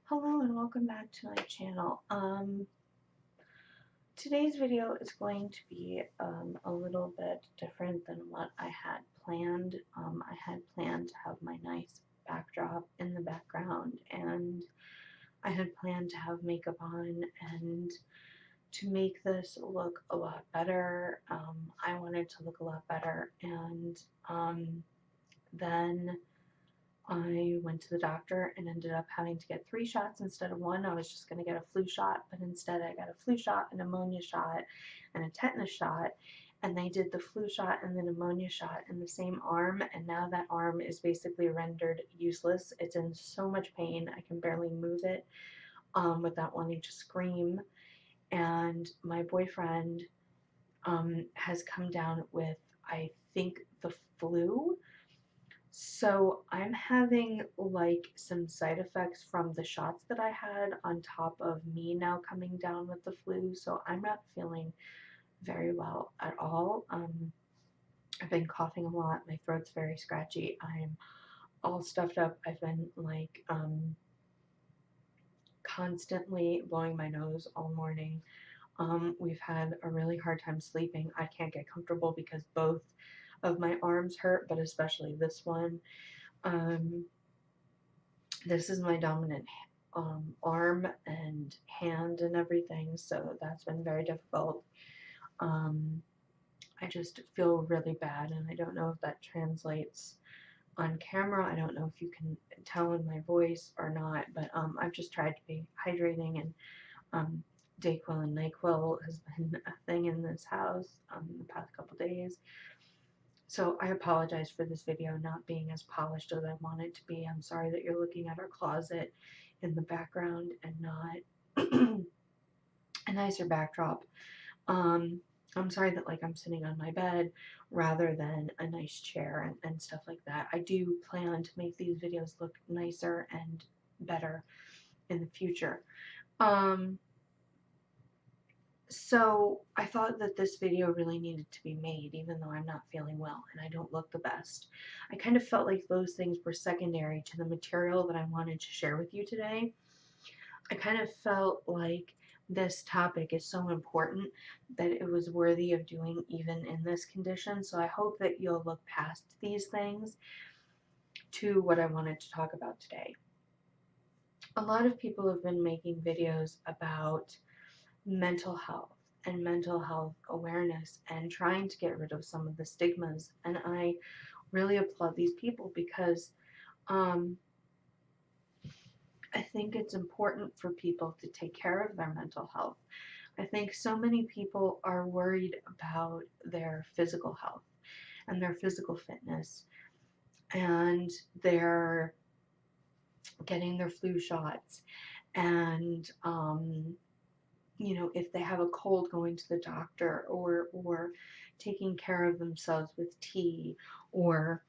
Hello and welcome back to my channel. Today's video is going to be a little bit different than what I had planned. I had planned to have my nice backdrop in the background, and I had planned to have makeup on and to make this look a lot better. I wanted to look a lot better, and then I went to the doctor and ended up having to get 3 shots instead of one. I was just going to get a flu shot, but instead I got a flu shot, a pneumonia shot, and a tetanus shot. And they did the flu shot and the pneumonia shot in the same arm, and now that arm is basically rendered useless. It's in so much pain, I can barely move it without wanting to scream. And my boyfriend has come down with, I think, the flu. So I'm having like some side effects from the shots that I had on top of me now coming down with the flu. So I'm not feeling very well at all. I've been coughing a lot. My throat's very scratchy. I'm all stuffed up. I've been like constantly blowing my nose all morning. We've had a really hard time sleeping. I can't get comfortable because both of my arms hurt, but especially this one. Um, this is my dominant arm and hand and everything, so that's been very difficult. I just feel really bad, and I don't know if that translates on camera. I don't know if you can tell in my voice or not, but I've just tried to be hydrating, and Dayquil and NyQuil has been a thing in this house the past couple days. So I apologize for this video not being as polished as I want it to be. I'm sorry that you're looking at our closet in the background and not a nicer backdrop. I'm sorry that like I'm sitting on my bed rather than a nice chair and stuff like that. I do plan to make these videos look nicer and better in the future. So I thought that this video really needed to be made, even though I'm not feeling well and I don't look the best. I kind of felt like those things were secondary to the material that I wanted to share with you today. I kind of felt like this topic is so important that it was worthy of doing even in this condition. So I hope that you'll look past these things to what I wanted to talk about today. A lot of people have been making videos about mental health and mental health awareness and trying to get rid of some of the stigmas. And I really applaud these people because I think it's important for people to take care of their mental health. I think so many people are worried about their physical health and their physical fitness, and they're getting their flu shots, and you know, if they have a cold, going to the doctor, or taking care of themselves with tea or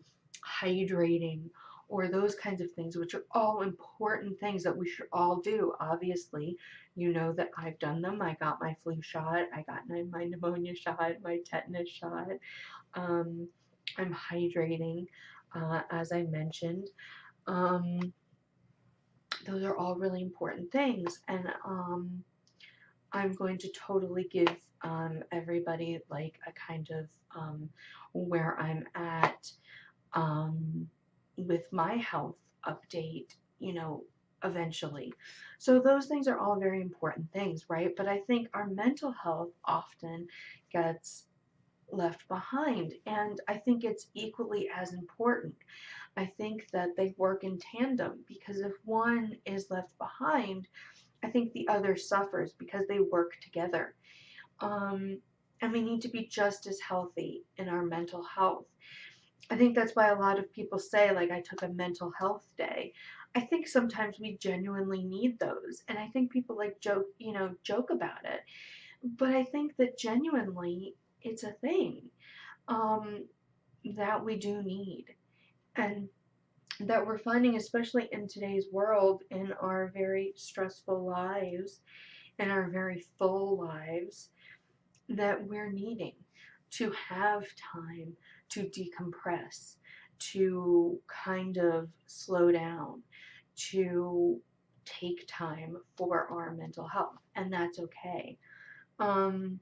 hydrating or those kinds of things, which are all important things that we should all do. Obviously, you know that I've done them. I got my flu shot, I got my pneumonia shot, my tetanus shot. um, I'm hydrating, as I mentioned. um, those are all really important things, and I'm going to totally give everybody like a kind of where I'm at with my health update, you know, eventually. So those things are all very important things, right? But I think our mental health often gets left behind, and I think it's equally as important. I think that they work in tandem, because if one is left behind, I think the other suffers because they work together. Um, and we need to be just as healthy in our mental health. I think that's why a lot of people say, like, I took a mental health day. I think sometimes we genuinely need those. And I think people like joke about it. But I think that genuinely it's a thing um, that we do need. And that we're finding, especially in today's world, in our very stressful lives, in our very full lives, that we're needing to have time to decompress, to kind of slow down, to take time for our mental health, and that's okay. Um,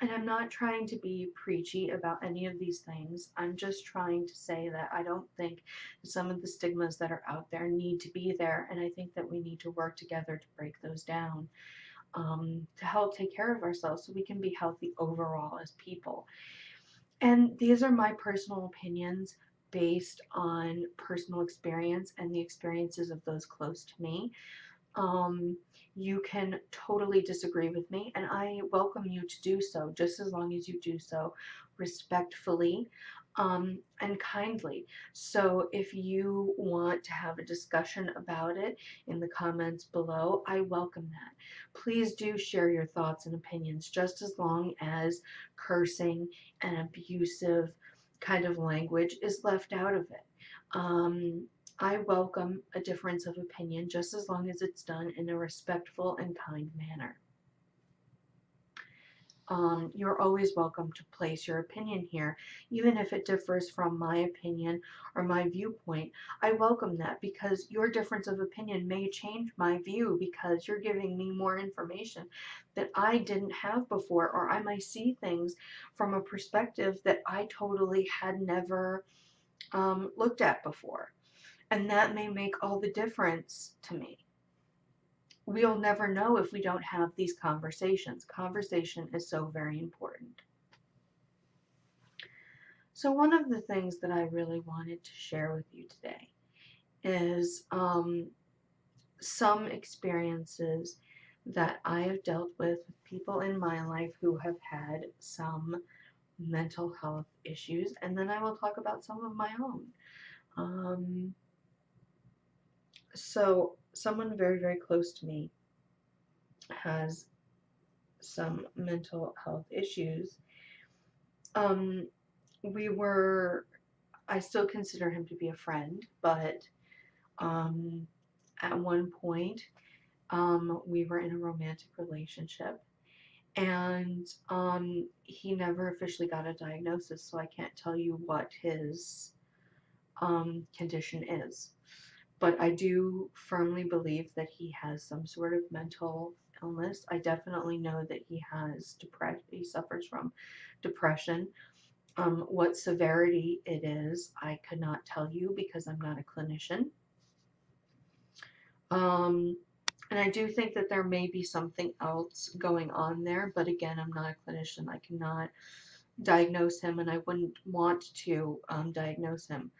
and I'm not trying to be preachy about any of these things. I'm just trying to say that I don't think some of the stigmas that are out there need to be there, and I think that we need to work together to break those down, to help take care of ourselves so we can be healthy overall as people. And these are my personal opinions based on personal experience and the experiences of those close to me. um, you can totally disagree with me, and I welcome you to do so, just as long as you do so respectfully, and kindly. So if you want to have a discussion about it in the comments below, I welcome that. Please do share your thoughts and opinions, just as long as cursing and abusive kind of language is left out of it. I welcome a difference of opinion, just as long as it's done in a respectful and kind manner. You're always welcome to place your opinion here, even if it differs from my opinion or my viewpoint. I welcome that, because your difference of opinion may change my view, because you're giving me more information that I didn't have before, or I might see things from a perspective that I totally had never looked at before. And that may make all the difference to me. We'll never know if we don't have these conversations. Conversation is so very important. So one of the things that I really wanted to share with you today is some experiences that I have dealt with people in my life who have had some mental health issues, and then I will talk about some of my own. Um, so someone very, very close to me has some mental health issues. Um, we were, I still consider him to be a friend, but um, at one point, we were in a romantic relationship, and he never officially got a diagnosis, so I can't tell you what his condition is. But I do firmly believe that he has some sort of mental illness. I definitely know that he suffers from depression. What severity it is, I could not tell you, because I'm not a clinician. Um, and I do think that there may be something else going on there, but again, I'm not a clinician. I cannot diagnose him, and I wouldn't want to diagnose him.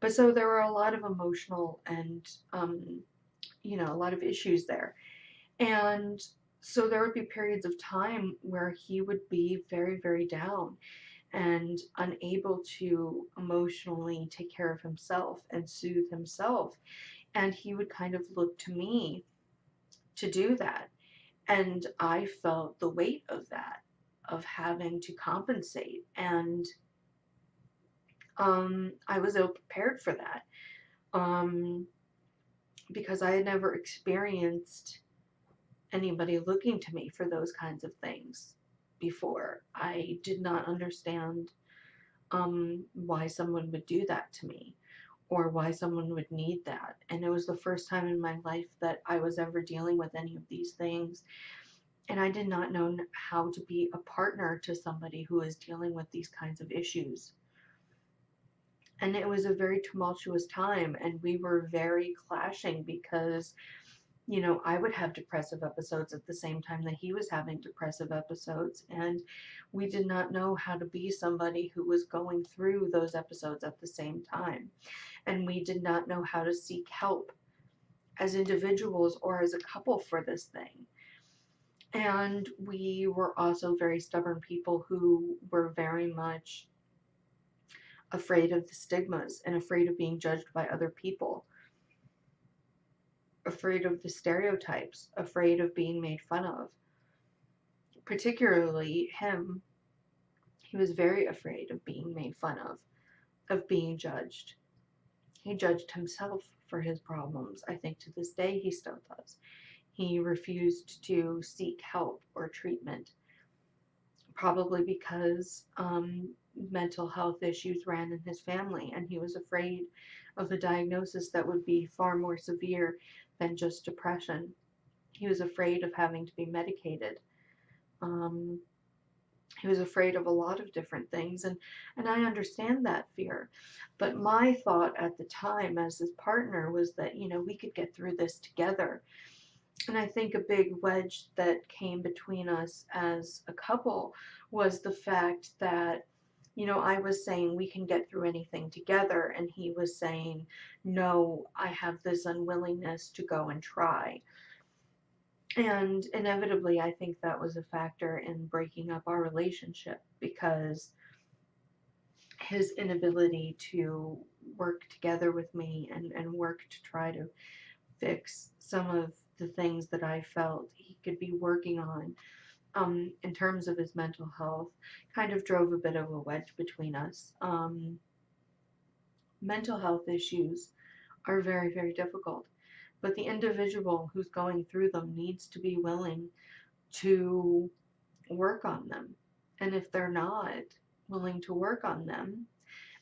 But so there were a lot of emotional and, a lot of issues there. And so there would be periods of time where he would be very, very down and unable to emotionally take care of himself and soothe himself. And he would kind of look to me to do that. And I felt the weight of that, of having to compensate. And I was ill prepared for that, um, because I had never experienced anybody looking to me for those kinds of things before. I did not understand why someone would do that to me, or why someone would need that. And it was the first time in my life that I was ever dealing with any of these things. And I did not know how to be a partner to somebody who is dealing with these kinds of issues. And it was a very tumultuous time, and we were very clashing, because I would have depressive episodes at the same time that he was having depressive episodes, and we did not know how to be somebody who was going through those episodes at the same time. And we did not know how to seek help as individuals or as a couple for this thing. And we were also very stubborn people who were very much afraid of the stigmas and afraid of being judged by other people, afraid of the stereotypes, afraid of being made fun of. Particularly him, he was very afraid of being made fun of being judged. He judged himself for his problems. I think to this day he still does. He refused to seek help or treatment, probably because mental health issues ran in his family, and he was afraid of a diagnosis that would be far more severe than just depression. He was afraid of having to be medicated. Um, he was afraid of a lot of different things, and I understand that fear. But my thought at the time as his partner was that, we could get through this together. And I think a big wedge that came between us as a couple was the fact that, I was saying we can get through anything together, and he was saying, no, I have this unwillingness to go and try. And inevitably, I think that was a factor in breaking up our relationship, because his inability to work together with me and work to try to fix some of the things that I felt he could be working on, in terms of his mental health, kind of drove a bit of a wedge between us. Mental health issues are very, very difficult, but the individual who's going through them needs to be willing to work on them. And if they're not willing to work on them,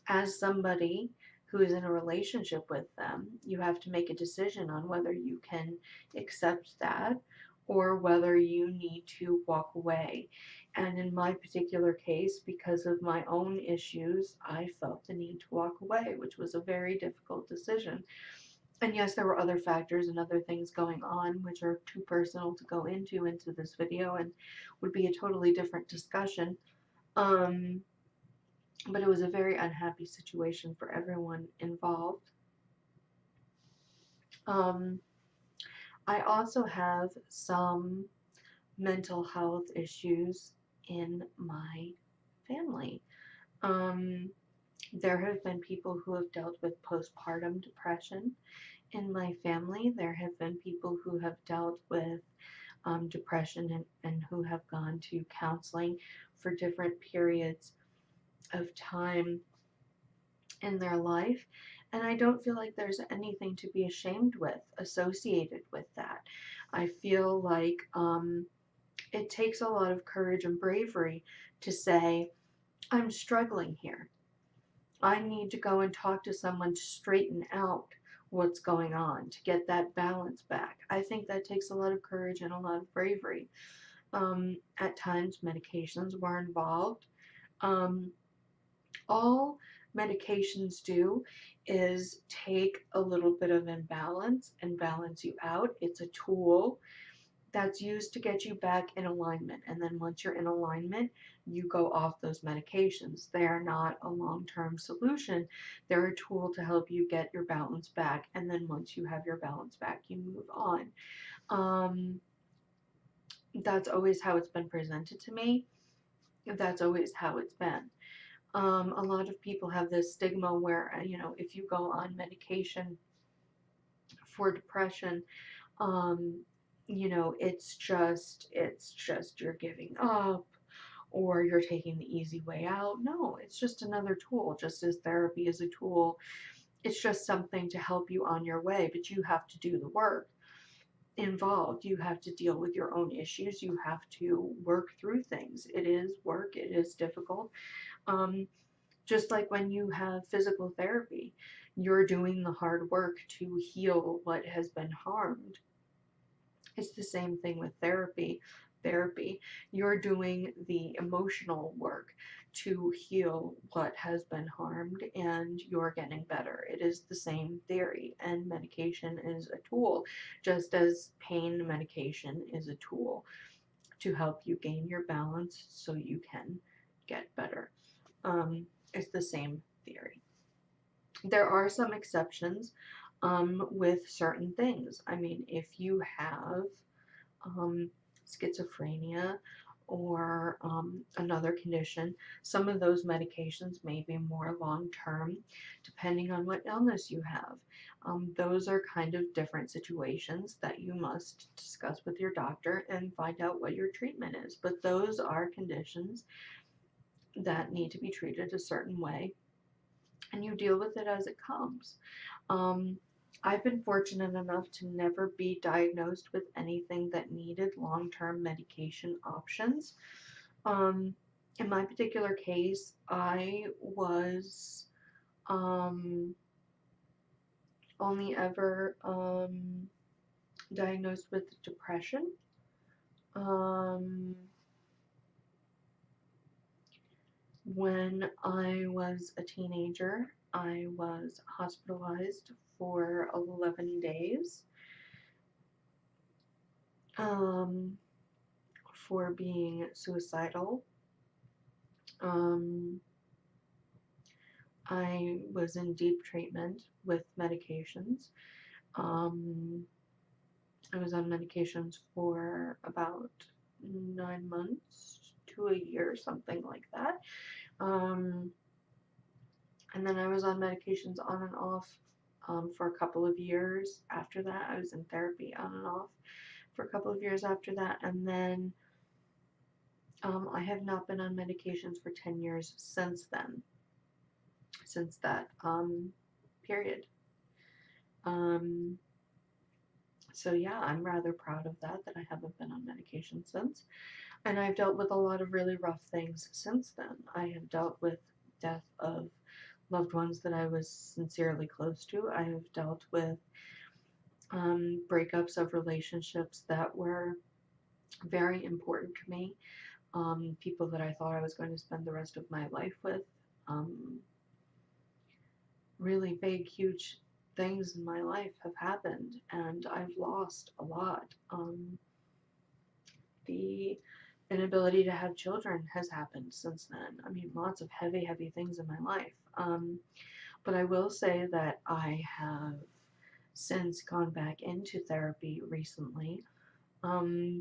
as somebody who is in a relationship with them, you have to make a decision on whether you can accept that or whether you need to walk away. And in my particular case, because of my own issues, I felt the need to walk away, which was a very difficult decision. And yes, there were other factors and other things going on, which are too personal to go into this video, and would be a totally different discussion. Um, but it was a very unhappy situation for everyone involved. Um, I also have some mental health issues in my family. Um, there have been people who have dealt with postpartum depression in my family. There have been people who have dealt with depression, and who have gone to counseling for different periods of time in their life. And I don't feel like there's anything to be ashamed with associated with that. I feel like it takes a lot of courage and bravery to say, I'm struggling here. I need to go and talk to someone to straighten out what's going on, to get that balance back. I think that takes a lot of courage and a lot of bravery. At times, medications were involved. Um, all medications do is take a little bit of imbalance and balance you out. It's a tool that's used to get you back in alignment. And then once you're in alignment, you go off those medications. They are not a long-term solution. They're a tool to help you get your balance back. And then once you have your balance back, you move on. Um, that's always how it's been presented to me. That's always how it's been. A lot of people have this stigma where, if you go on medication for depression, um, it's just you're giving up, or you're taking the easy way out. No, it's just another tool, just as therapy is a tool. It's just something to help you on your way, but you have to do the work involved. You have to deal with your own issues. You have to work through things. It is work. It is difficult. Um, just like when you have physical therapy, you're doing the hard work to heal what has been harmed. It's the same thing with therapy. You're doing the emotional work to heal what has been harmed, and you're getting better. It is the same theory, and medication is a tool, just as pain medication is a tool to help you gain your balance so you can get better. It's the same theory. There are some exceptions with certain things. I mean, if you have um, schizophrenia or another condition, some of those medications may be more long term, depending on what illness you have. Those are kind of different situations that you must discuss with your doctor and find out what your treatment is. But those are conditions that need to be treated a certain way, and you deal with it as it comes. Um, I've been fortunate enough to never be diagnosed with anything that needed long term medication options. Um, In my particular case, I was um, only ever diagnosed with depression. Um, when I was a teenager, I was hospitalized for 11 days um, for being suicidal. Um, I was in deep treatment with medications. Um, I was on medications for about 9 months to a year, something like that. Um, and then I was on medications on and off for a couple of years after that. I was in therapy on and off for a couple of years after that. And then I have not been on medications for 10 years since then, since that period. Um, so yeah, I'm rather proud of that I haven't been on medication since. And I've dealt with a lot of really rough things since then. I have dealt with death of loved ones that I was sincerely close to. I have dealt with breakups of relationships that were very important to me. People that I thought I was going to spend the rest of my life with. Um, really big, huge things in my life have happened, and I've lost a lot. The inability to have children has happened since then. I mean, lots of heavy, heavy things in my life. But I will say that I have since gone back into therapy recently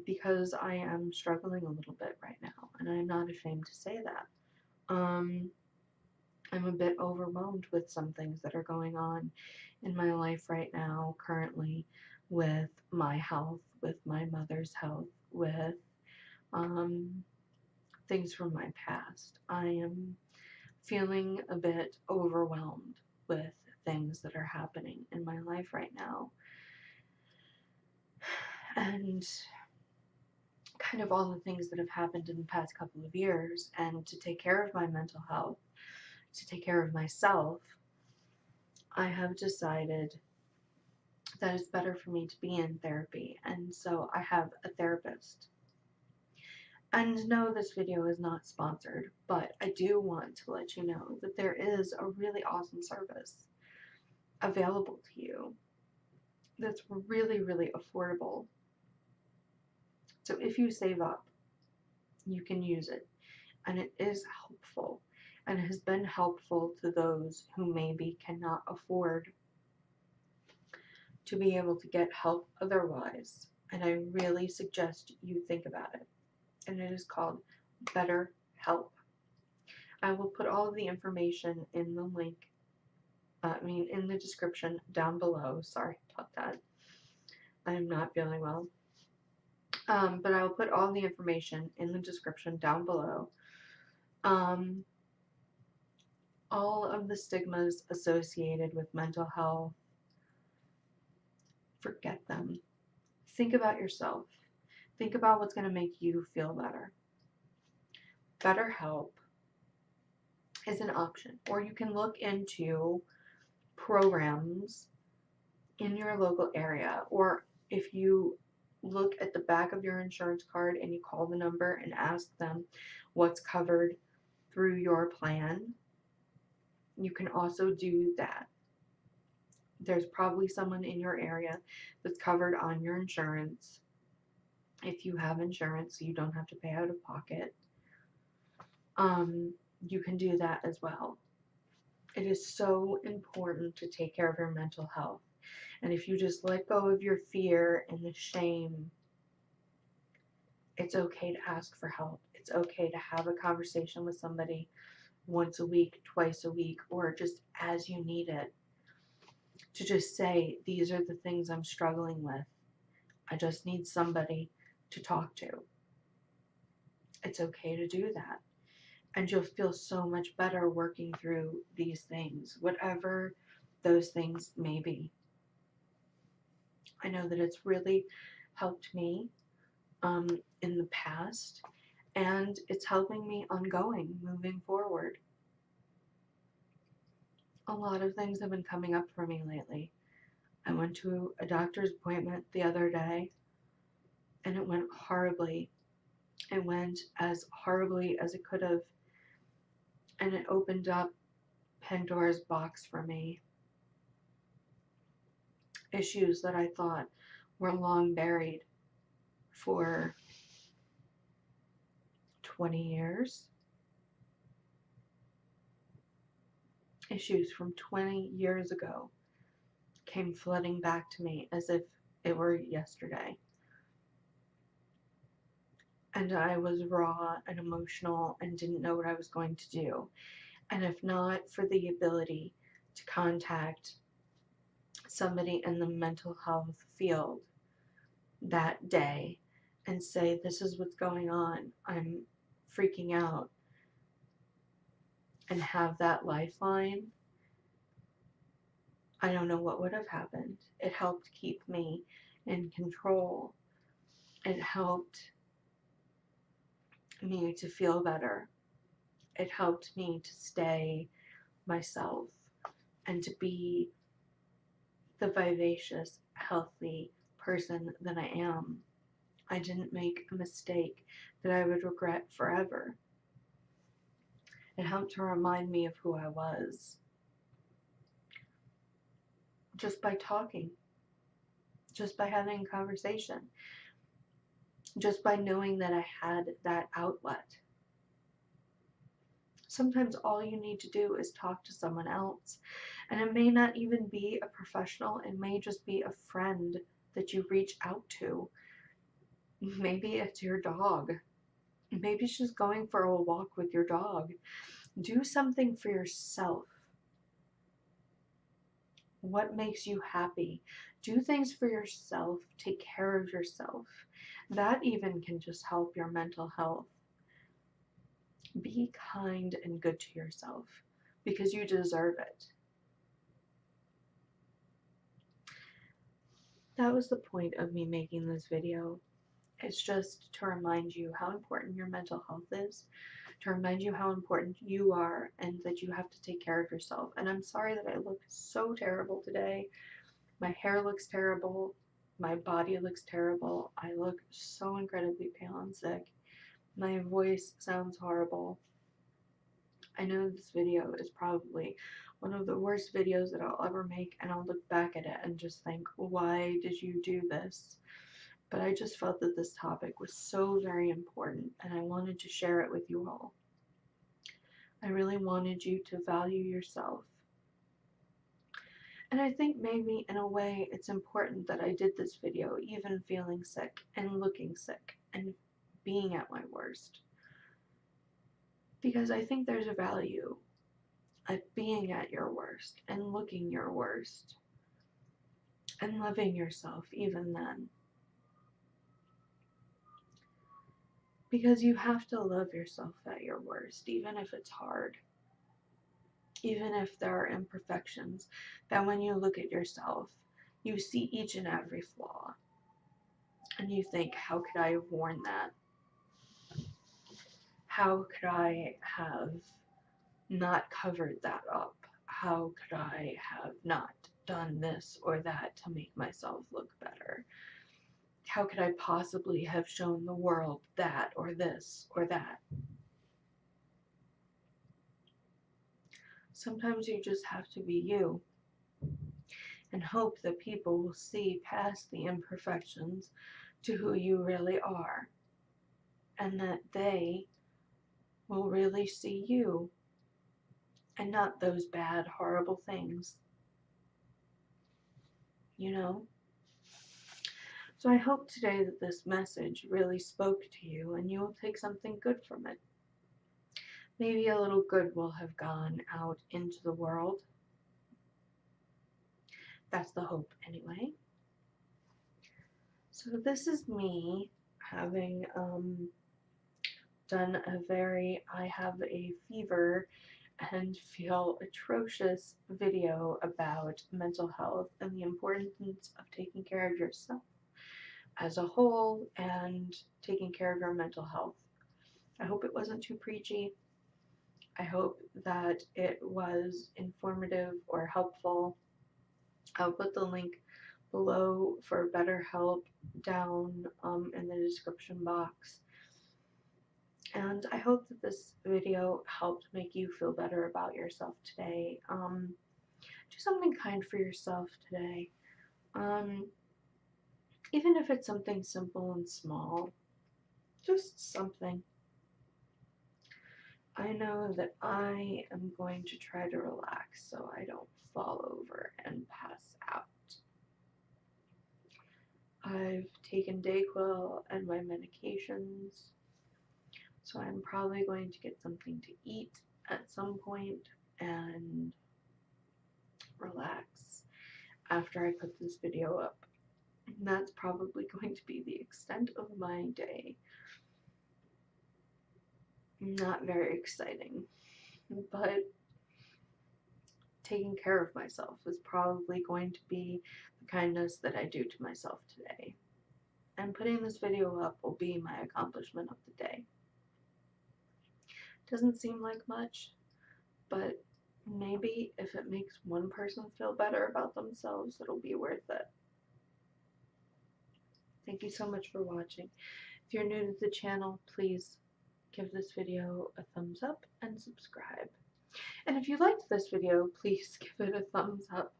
because I am struggling a little bit right now, and I'm not ashamed to say that. Um, I'm a bit overwhelmed with some things that are going on in my life right now, currently, with my health, with my mother's health, with um, things from my past. I am feeling a bit overwhelmed with things that are happening in my life right now. And kind of all the things that have happened in the past couple of years. And to take care of my mental health, to take care of myself, I have decided that it's better for me to be in therapy. And so I have a therapist. And no, this video is not sponsored, but I do want to let you know that there is a really awesome service available to you that's really, really affordable. So if you save up, you can use it. And it is helpful and has been helpful to those who maybe cannot afford to be able to get help otherwise. And I really suggest you think about it. And it is called BetterHelp. I will put all of the information in the link, in the description down below. Sorry about that. I'm not feeling well. But I will put all the information in the description down below. Um, all of the stigmas associated with mental health, forget them. Think about yourself. Think about what's going to make you feel better. BetterHelp is an option, or you can look into programs in your local area, or if you look at the back of your insurance card and you call the number and ask them what's covered through your plan, you can also do that. There's probably someone in your area that's covered on your insurance. If you have insurance, so you don't have to pay out of pocket, you can do that as well. It is so important to take care of your mental health. And if you just let go of your fear and the shame, it's okay to ask for help. It's okay to have a conversation with somebody once a week, twice a week, or just as you need it. To just say, these are the things I'm struggling with. I just need somebody to talk to. It's okay to do that. And you'll feel so much better working through these things, whatever those things may be. I know that it's really helped me in the past, and it's helping me ongoing, moving forward. A lot of things have been coming up for me lately. I went to a doctor's appointment the other day and it went horribly. It went as horribly as it could have, and it opened up Pandora's box for me. Issues that I thought were long buried for 20 years. Issues from 20 years ago came flooding back to me as if it were yesterday. And I was raw and emotional and didn't know what I was going to do. And if not for the ability to contact somebody in the mental health field that day and say, this is what's going on, I'm freaking out, and have that lifeline, I don't know what would have happened. It helped keep me in control. It helped me to feel better. It helped me to stay myself and to be the vivacious, healthy person that I am. I didn't make a mistake that I would regret forever. It helped to remind me of who I was just by talking, just by having a conversation, just by knowing that I had that outlet. Sometimes all you need to do is talk to someone else. And it may not even be a professional, it may just be a friend that you reach out to. Maybe it's your dog. Maybe it's just going for a walk with your dog. Do something for yourself. What makes you happy? Do things for yourself. Take care of yourself. That even can just help your mental health. Be kind and good to yourself because you deserve it. That was the point of me making this video. It's just to remind you how important your mental health is, to remind you how important you are and that you have to take care of yourself. And I'm sorry that I look so terrible today. My hair looks terrible. My body looks terrible. I look so incredibly pale and sick. My voice sounds horrible. I know this video is probably one of the worst videos that I'll ever make, and I'll look back at it and just think, why did you do this? But I just felt that this topic was so very important, and I wanted to share it with you all. I really wanted you to value yourself. And I think maybe in a way it's important that I did this video even feeling sick and looking sick and being at my worst. Because I think there's a value at being at your worst and looking your worst and loving yourself even then. Because you have to love yourself at your worst, even if it's hard. Even if there are imperfections, that when you look at yourself, you see each and every flaw. And you think, how could I have worn that? How could I have not covered that up? How could I have not done this or that to make myself look better? How could I possibly have shown the world that or this or that? Sometimes you just have to be you and hope that people will see past the imperfections to who you really are, and that they will really see you and not those bad, horrible things. You know? So I hope today that this message really spoke to you and you will take something good from it. Maybe a little good will have gone out into the world. That's the hope anyway. So this is me having done I have a fever and feel atrocious video about mental health and the importance of taking care of yourself as a whole and taking care of your mental health. I hope it wasn't too preachy. I hope that it was informative or helpful. I'll put the link below for BetterHelp down in the description box. And I hope that this video helped make you feel better about yourself today. Do something kind for yourself today. Um, Even if it's something simple and small, just something. I know that I am going to try to relax so I don't fall over and pass out. I've taken Dayquil and my medications, so I'm probably going to get something to eat at some point and relax after I put this video up. And that's probably going to be the extent of my day. Not very exciting, but taking care of myself is probably going to be the kindness that I do to myself today. And putting this video up will be my accomplishment of the day. Doesn't seem like much, but maybe if it makes one person feel better about themselves, it'll be worth it. Thank you so much for watching. If you're new to the channel, please give this video a thumbs up and subscribe. And if you liked this video, please give it a thumbs up.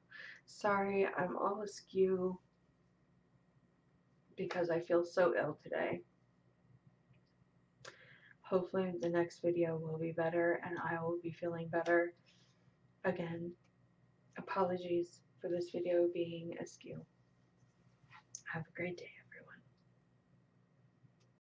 Sorry, I'm all askew because I feel so ill today. Hopefully the next video will be better and I will be feeling better. Again, apologies for this video being askew. Have a great day.